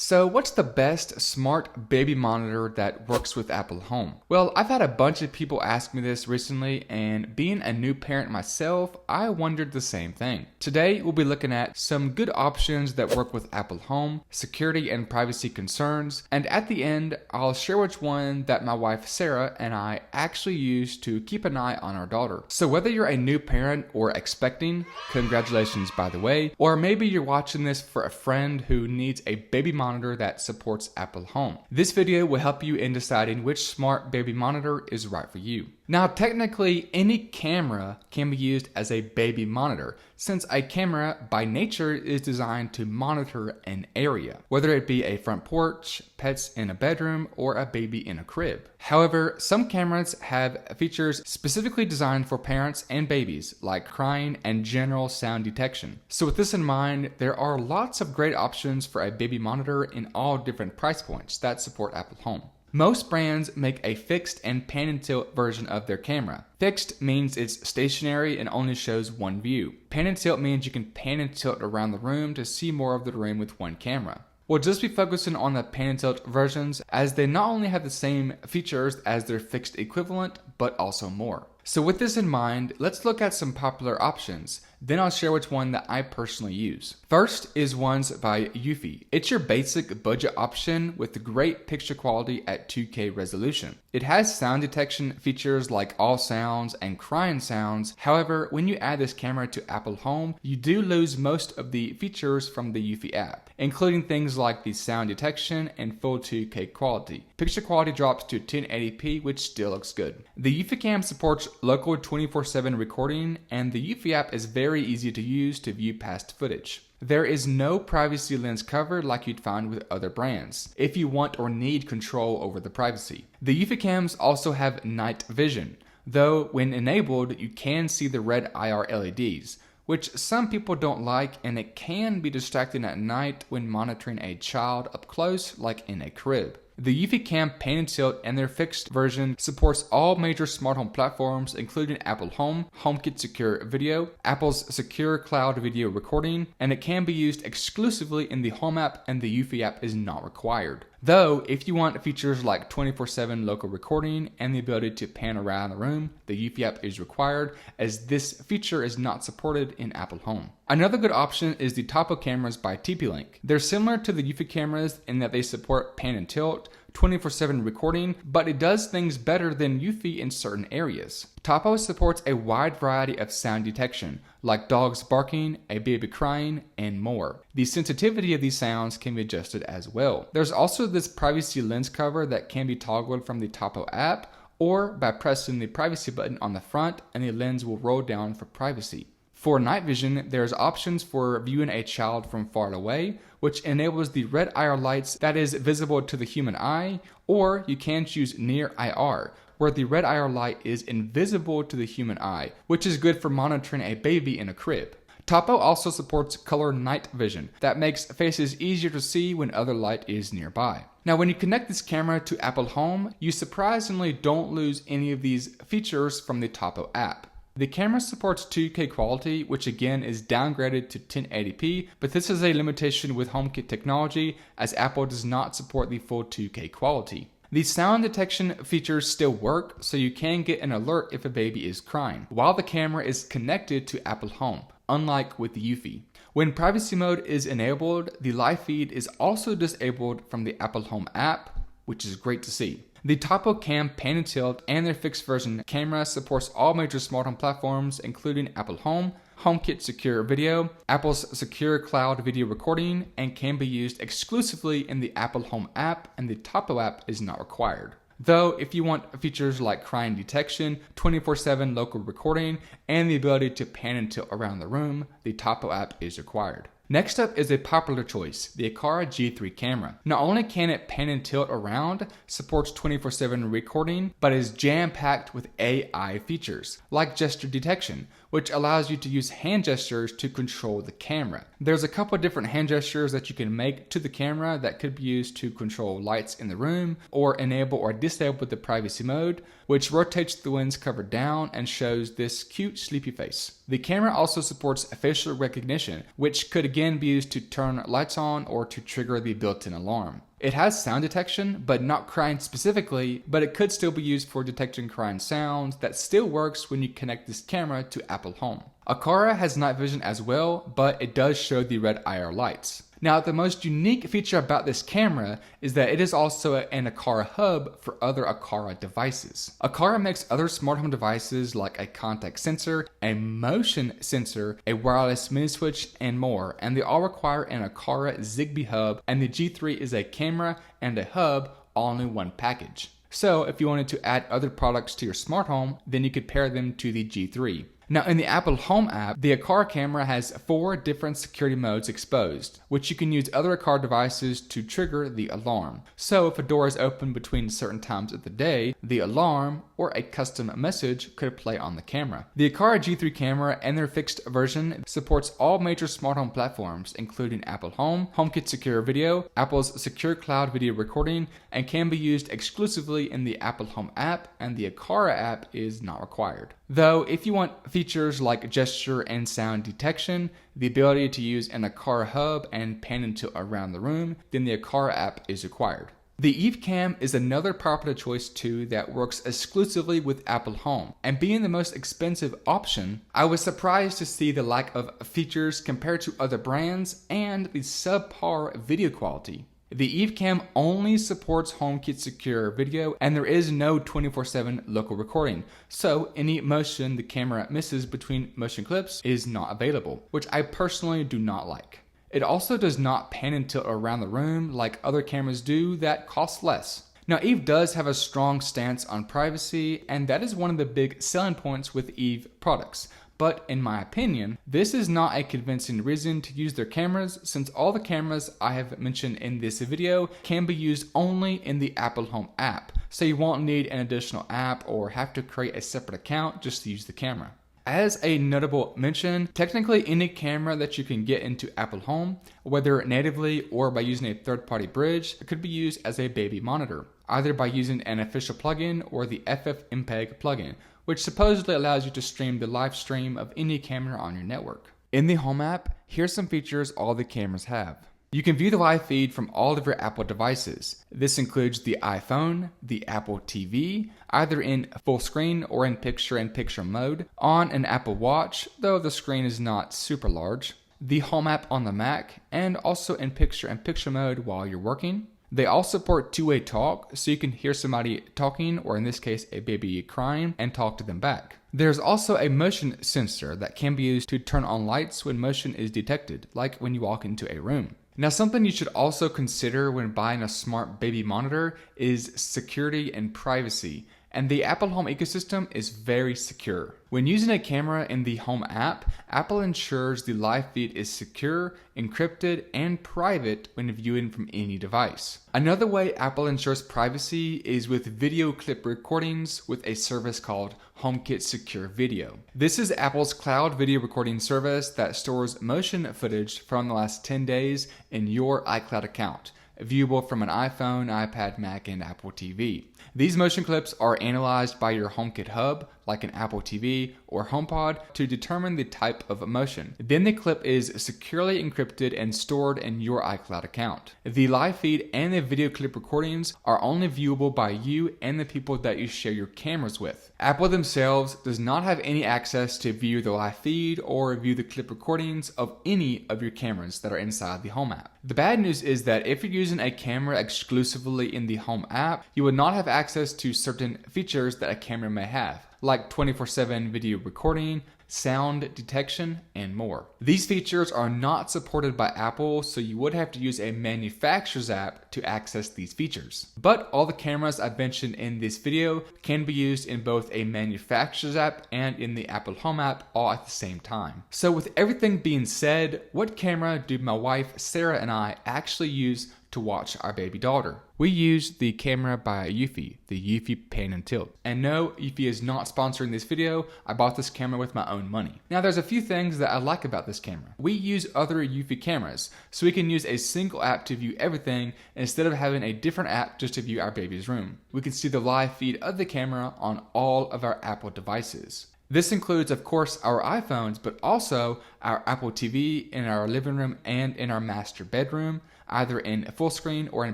So what's the best smart baby monitor that works with Apple Home? Well, I've had a bunch of people ask me this recently, and being a new parent myself, I wondered the same thing. Today, we'll be looking at some good options that work with Apple Home, security and privacy concerns, and at the end, I'll share which one that my wife Sarah and I actually use to keep an eye on our daughter. So whether you're a new parent or expecting, congratulations by the way, or maybe you're watching this for a friend who needs a baby monitor that supports Apple Home. This video will help you in deciding which smart baby monitor is right for you. Now, technically, any camera can be used as a baby monitor, since a camera by nature is designed to monitor an area, whether it be a front porch, pets in a bedroom, or a baby in a crib. However, some cameras have features specifically designed for parents and babies, like crying and general sound detection. So with this in mind, there are lots of great options for a baby monitor in all different price points that support Apple Home. Most brands make a fixed and pan and tilt version of their camera. Fixed means it's stationary and only shows one view. Pan and tilt means you can pan and tilt around the room to see more of the room with one camera. We'll just be focusing on the pan and tilt versions, as they not only have the same features as their fixed equivalent, but also more. So with this in mind, let's look at some popular options. Then I'll share which one that I personally use. First is ones by Eufy. It's your basic budget option with great picture quality at 2K resolution. It has sound detection features like all sounds and crying sounds. However, when you add this camera to Apple Home, you do lose most of the features from the Eufy app, including things like the sound detection and full 2K quality. Picture quality drops to 1080p, which still looks good. The Eufy Cam supports local 24/7 recording, and the Eufy app is very easy to use to view past footage. There is no privacy lens cover like you'd find with other brands, if you want or need control over the privacy. The Eufy Cams also have night vision, though when enabled you can see the red IR LEDs, which some people don't like, and it can be distracting at night when monitoring a child up close like in a crib. The Eufy Cam Pan and Tilt and their fixed version supports all major smart home platforms, including Apple Home, HomeKit Secure Video, Apple's Secure Cloud Video Recording, and it can be used exclusively in the Home app, and the Eufy app is not required. Though, if you want features like 24/7 local recording and the ability to pan around the room, the Eufy app is required, as this feature is not supported in Apple Home. Another good option is the Tapo cameras by TP-Link. They're similar to the Eufy cameras in that they support pan and tilt, 24/7 recording, but it does things better than Eufy in certain areas. Tapo supports a wide variety of sound detection, like dogs barking, a baby crying, and more. The sensitivity of these sounds can be adjusted as well. There's also this privacy lens cover that can be toggled from the Tapo app, or by pressing the privacy button on the front, and the lens will roll down for privacy. For night vision, there's options for viewing a child from far away, which enables the red IR lights that is visible to the human eye, or you can choose near IR, where the red IR light is invisible to the human eye, which is good for monitoring a baby in a crib. Tapo also supports color night vision that makes faces easier to see when other light is nearby. Now, when you connect this camera to Apple Home, you surprisingly don't lose any of these features from the Tapo app. The camera supports 2K quality, which again is downgraded to 1080p, but this is a limitation with HomeKit technology, as Apple does not support the full 2K quality. The sound detection features still work, so you can get an alert if a baby is crying, while the camera is connected to Apple Home, unlike with the Eufy. When privacy mode is enabled, the live feed is also disabled from the Apple Home app, which is great to see. The Tapo Cam Pan and Tilt and their fixed version camera supports all major smart home platforms, including Apple Home, HomeKit Secure Video, Apple's Secure Cloud Video Recording, and can be used exclusively in the Apple Home app, and the Tapo app is not required. Though, if you want features like crying detection, 24/7 local recording, and the ability to pan and tilt around the room, the Tapo app is required. Next up is a popular choice, the Aqara G3 camera. Not only can it pan and tilt around, supports 24/7 recording, but is jam-packed with AI features, like gesture detection, which allows you to use hand gestures to control the camera. There's a couple different hand gestures that you can make to the camera that could be used to control lights in the room, or enable or disable the privacy mode, which rotates the lens cover down and shows this cute sleepy face. The camera also supports facial recognition, which could again be used to turn lights on or to trigger the built-in alarm. It has sound detection, but not crying specifically, but it could still be used for detecting crying sounds that still works when you connect this camera to Apple Home. Aqara has night vision as well, but it does show the red IR lights. Now, the most unique feature about this camera is that it is also an Aqara hub for other Aqara devices. Aqara makes other smart home devices like a contact sensor, a motion sensor, a wireless mini switch, and more, and they all require an Aqara Zigbee hub, and the G3 is a camera and a hub all in one package. So if you wanted to add other products to your smart home, then you could pair them to the G3. Now, in the Apple Home app, the Aqara camera has 4 different security modes exposed, which you can use other Aqara devices to trigger the alarm. So if a door is open between certain times of the day, the alarm or a custom message could play on the camera. The Aqara G3 camera and their fixed version supports all major smart home platforms, including Apple Home, HomeKit Secure Video, Apple's Secure Cloud Video Recording, and can be used exclusively in the Apple Home app, and the Aqara app is not required. Though, if you want features like gesture and sound detection, the ability to use an Aqara hub and pan and tilt around the room, then the Aqara app is required. The Eufy Cam is another popular choice too that works exclusively with Apple Home, and being the most expensive option, I was surprised to see the lack of features compared to other brands and the subpar video quality. The Eufy Cam only supports HomeKit Secure Video, and there is no 24/7 local recording, so any motion the camera misses between motion clips is not available, which I personally do not like. It also does not pan and tilt around the room like other cameras do that cost less. Now, Eufy does have a strong stance on privacy, and that is one of the big selling points with Eufy products. But in my opinion, this is not a convincing reason to use their cameras, since all the cameras I have mentioned in this video can be used only in the Apple Home app, so you won't need an additional app or have to create a separate account just to use the camera. As a notable mention, technically any camera that you can get into Apple Home, whether natively or by using a third-party bridge, could be used as a baby monitor, either by using an official plugin or the FFmpeg plugin, which supposedly allows you to stream the live stream of any camera on your network. In the Home app, here's some features all the cameras have. You can view the live feed from all of your Apple devices. This includes the iPhone, the Apple TV, either in full screen or in picture-in-picture mode, on an Apple Watch, though the screen is not super large, the Home app on the Mac, and also in picture-in-picture mode while you're working. They all support two-way talk, so you can hear somebody talking, or in this case, a baby crying, and talk to them back. There's also a motion sensor that can be used to turn on lights when motion is detected, like when you walk into a room. Now, something you should also consider when buying a smart baby monitor is security and privacy. And the Apple Home ecosystem is very secure. When using a camera in the Home app, Apple ensures the live feed is secure, encrypted, and private when viewing from any device. Another way Apple ensures privacy is with video clip recordings with a service called HomeKit Secure Video. This is Apple's cloud video recording service that stores motion footage from the last 10 days in your iCloud account, viewable from an iPhone, iPad, Mac, and Apple TV. These motion clips are analyzed by your HomeKit hub, like an Apple TV or HomePod, to determine the type of motion. Then the clip is securely encrypted and stored in your iCloud account. The live feed and the video clip recordings are only viewable by you and the people that you share your cameras with. Apple themselves does not have any access to view the live feed or view the clip recordings of any of your cameras that are inside the Home app. The bad news is that if you're using a camera exclusively in the Home app, you would not have access to certain features that a camera may have, like 24/7 video recording, sound detection, and more. These features are not supported by Apple, so you would have to use a manufacturer's app to access these features. But all the cameras I've mentioned in this video can be used in both a manufacturer's app and in the Apple Home app all at the same time. So with everything being said, what camera do my wife Sarah and I actually use to watch our baby daughter? We use the camera by Eufy, the Eufy Pan and Tilt. And no, Eufy is not sponsoring this video. I bought this camera with my own money. Now, there's a few things that I like about this camera. We use other Eufy cameras, so we can use a single app to view everything instead of having a different app just to view our baby's room. We can see the live feed of the camera on all of our Apple devices. This includes, of course, our iPhones, but also our Apple TV in our living room and in our master bedroom, either in full screen or in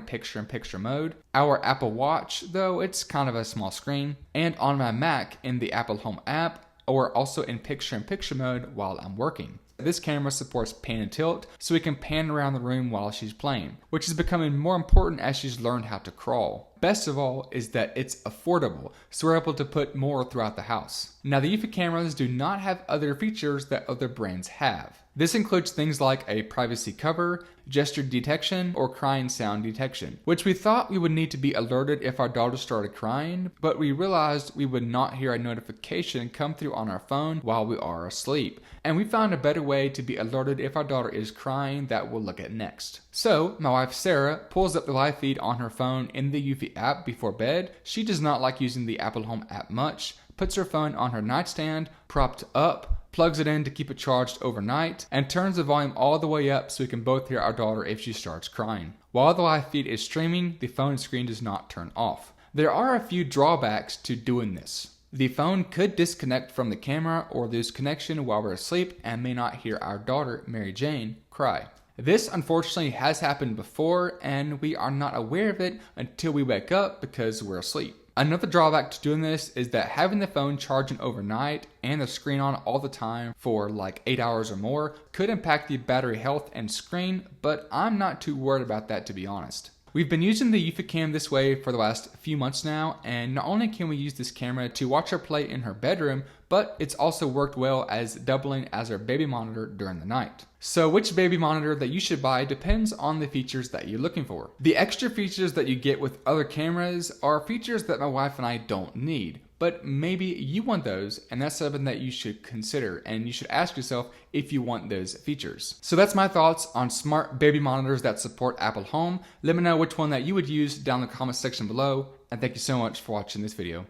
picture-in-picture mode. Our Apple Watch, though it's kind of a small screen, and on my Mac in the Apple Home app, or also in picture-in-picture mode while I'm working. This camera supports pan and tilt, so we can pan around the room while she's playing, which is becoming more important as she's learned how to crawl. Best of all is that it's affordable, so we're able to put more throughout the house. Now, the Eufy cameras do not have other features that other brands have. This includes things like a privacy cover, gesture detection, or crying sound detection, which we thought we would need to be alerted if our daughter started crying, but we realized we would not hear a notification come through on our phone while we are asleep, and we found a better way to be alerted if our daughter is crying that we'll look at next. So, my wife Sarah pulls up the live feed on her phone in the Eufy app before bed. She does not like using the Apple Home app much, puts her phone on her nightstand, propped up, plugs it in to keep it charged overnight, and turns the volume all the way up so we can both hear our daughter if she starts crying. While the live feed is streaming, the phone screen does not turn off. There are a few drawbacks to doing this. The phone could disconnect from the camera or lose connection while we're asleep and may not hear our daughter, Mary Jane, cry. This unfortunately has happened before, and we are not aware of it until we wake up because we're asleep. Another drawback to doing this is that having the phone charging overnight and the screen on all the time for like 8 hours or more could impact the battery health and screen, but I'm not too worried about that, to be honest. We've been using the Eufy cam this way for the last few months now, and not only can we use this camera to watch her play in her bedroom, but it's also worked well as doubling as our baby monitor during the night. So which baby monitor that you should buy depends on the features that you're looking for. The extra features that you get with other cameras are features that my wife and I don't need, but maybe you want those, and that's something that you should consider, and you should ask yourself if you want those features. So that's my thoughts on smart baby monitors that support Apple Home. Let me know which one that you would use down in the comment section below, and thank you so much for watching this video.